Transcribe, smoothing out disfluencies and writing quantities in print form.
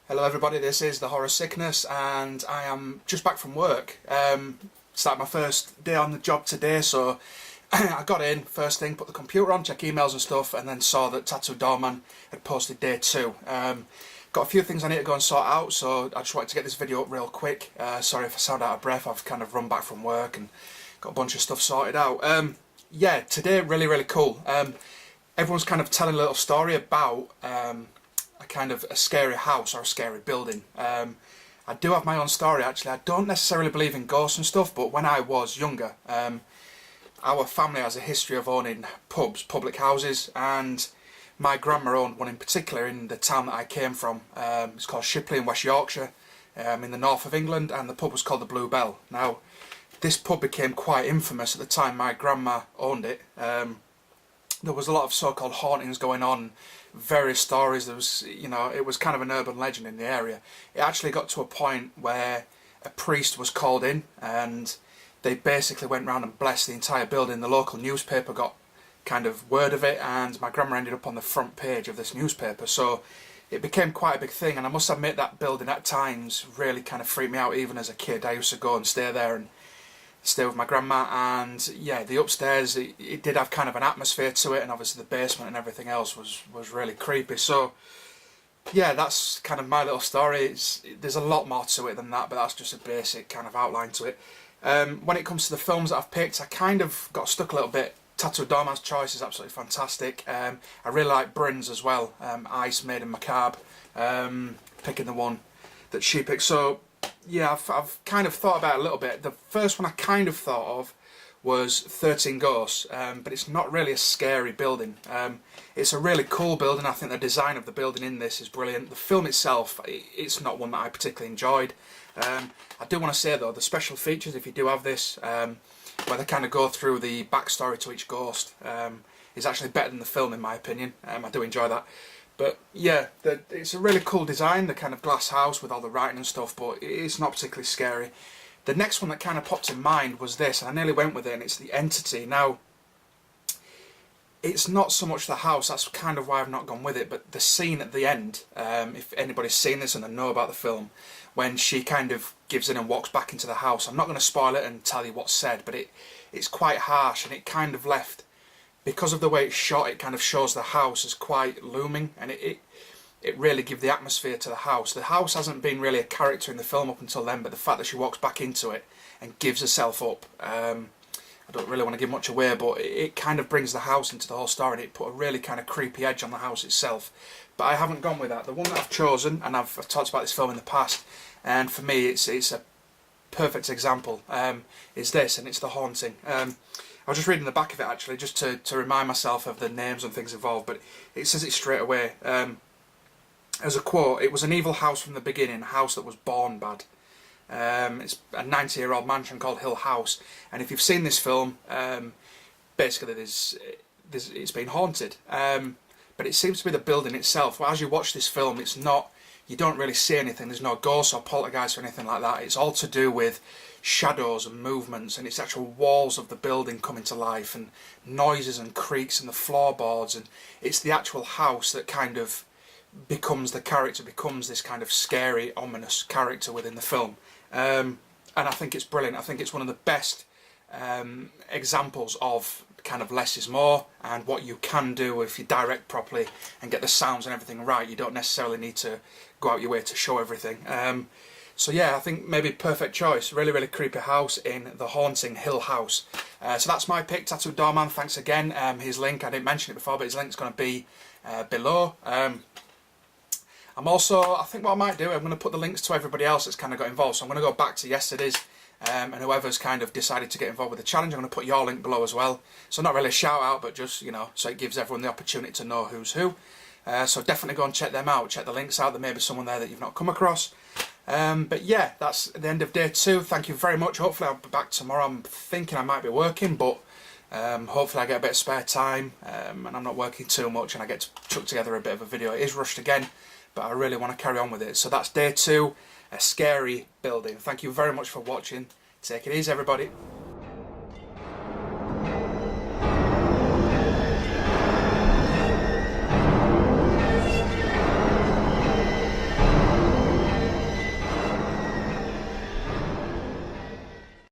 Hello everybody, this is The Horror Sickness and I am just back from work. Started my first day on the job today, so I got in first thing, put the computer on, check emails and stuff, and then saw that Tattoo Doorman had posted day 2. Got a few things I need to go and sort out, so I just wanted to get this video up real quick. Sorry if I sound out of breath, I've kind of run back from work and got a bunch of stuff sorted out. Yeah, today really cool. Everyone's kind of telling a little story about a scary house or a scary building. I do have my own story actually. I don't necessarily believe in ghosts and stuff, but when I was younger, our family has a history of owning pubs, public houses, and my grandma owned one in particular in the town that I came from. It's called Shipley in West Yorkshire, in the north of England, and the pub was called the Blue Bell. Now, this pub became quite infamous at the time my grandma owned it. There was a lot of so-called hauntings going on, various stories. There was, it was kind of an urban legend in the area. It actually got to a point where a priest was called in and they basically went round and blessed the entire building. The local newspaper got kind of word of it, and my grandma ended up on the front page of this newspaper. So it became quite a big thing, and I must admit that building at times really kind of freaked me out even as a kid. I used to go and stay there and stay with my grandma, and yeah, the upstairs, it did have kind of an atmosphere to it, and obviously the basement and everything else was really creepy. So yeah, that's kind of my little story. There's a lot more to it than that, but that's just a basic kind of outline to it. When it comes to the films that I've picked, I kind of got stuck a little bit. Tattoo Doorman's choice is absolutely fantastic. I really like Bryn's as well, Ice, Maiden, Macabre, picking the one that she picked. So yeah, I've kind of thought about it a little bit. The first one I kind of thought of was 13 Ghosts, but it's not really a scary building. It's a really cool building. I think the design of the building in this is brilliant. The film itself, it's not one that I particularly enjoyed. I do want to say though, the special features, if you do have this, where they kind of go through the backstory to each ghost, is actually better than the film in my opinion. I do enjoy that. But yeah, it's a really cool design, the kind of glass house with all the writing and stuff, but it's not particularly scary. The next one that kind of popped in mind was this, and I nearly went with it, and it's The Entity. Now, it's not so much the house, that's kind of why I've not gone with it, but the scene at the end, if anybody's seen this and they know about the film, when she kind of gives in and walks back into the house. I'm not going to spoil it and tell you what's said, but it's quite harsh, and it kind of left, because of the way it's shot, it kind of shows the house as quite looming, and it really gives the atmosphere to the house. The house hasn't been really a character in the film up until then, but the fact that she walks back into it and gives herself up, I don't really want to give much away, but it kind of brings the house into the whole story, and it put a really kind of creepy edge on the house itself. But I haven't gone with that. The one that I've chosen, and I've talked about this film in the past, and for me it's a perfect example, is this, and it's The Haunting. I was just reading the back of it actually, just to remind myself of the names and things involved, but it says it straight away. As a quote, "It was an evil house from the beginning, a house that was born bad." It's a 90-year-old mansion called Hill House, and if you've seen this film, basically it's been haunted. But it seems to be the building itself. Well, as you watch this film, it's not, you don't really see anything. There's no ghosts or poltergeists or anything like that. It's all to do with shadows and movements, and it's actual walls of the building coming to life, and noises and creaks and the floorboards, and it's the actual house that kind of becomes the character, becomes this kind of scary, ominous character within the film. And I think it's brilliant. I think it's one of the best examples of kind of less is more, and what you can do if you direct properly and get the sounds and everything right. You don't necessarily need to go out your way to show everything. So yeah, I think maybe perfect choice. Really creepy house in The Haunting, Hill House. So that's my pick, Tattoo Doorman. Thanks again. His link, I didn't mention it before, but his link's going to be below. I'm also, I think what I might do, I'm going to put the links to everybody else that's kind of got involved. So I'm going to go back to yesterday's, and whoever's kind of decided to get involved with the challenge, I'm going to put your link below as well. So not really a shout out, but just, so it gives everyone the opportunity to know who's who. So definitely go and check them out, check the links out. There may be someone there that you've not come across. But yeah, that's the end of day 2. Thank you very much. Hopefully I'll be back tomorrow. I'm thinking I might be working, but hopefully I get a bit of spare time, and I'm not working too much, and I get to chuck together a bit of a video. It is rushed again, but I really want to carry on with it. So that's day 2, a scary building. Thank you very much for watching. Take it easy, everybody.